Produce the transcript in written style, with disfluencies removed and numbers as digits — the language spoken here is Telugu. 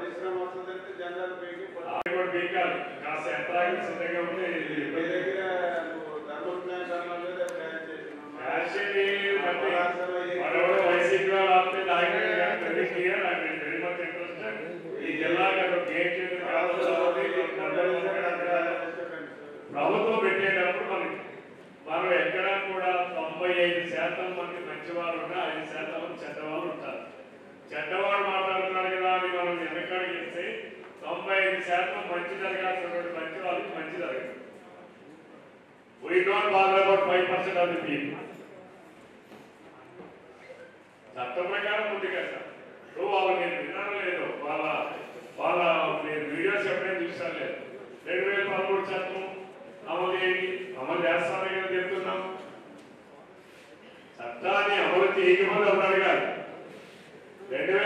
పరిశ్రమ వస్తుందంటే జనరల్ బీకాలి కాస్త ఎంత సిద్ధంగా ఉంటే మీ దగ్గర థర్మల్ ప్లాంట్ అన్నది ప్లాన్ వైసీపీ వాళ్ళు ఆపితే వెరీ మచ్ ఇంట్రెస్టెడ్ ఈ జిల్లాకి గేట్ ప్రభుత్వం పెట్టేటప్పుడు మనం ఎక్కడా కూడా 95% మంది మంచివారు ఉన్నా 5% చెడ్డవాళ్ళు ఉంటారు. చెడ్డవాడు మాట్లాడుతున్నారు కదా అని మనం వెనకడికి ఇస్తే 95% మంచి జరగాల్సినటువంటి మంచి వాళ్ళకి మంచి జరగదు. We don't bother about 5% of the people. చట్ట ప్రకారం ఉంది కదా. వాళ్ళు నేను విన్నాను లేదు, వాళ్ళ నేను వీడియోస్ ఎప్పుడైనా చూసాను లేదు. 2013 చట్టం అమలు చేస్తామని కదా చెప్తున్నాం. చట్టాన్ని అమలు చేయమని అన్నాడు కాదు. 2013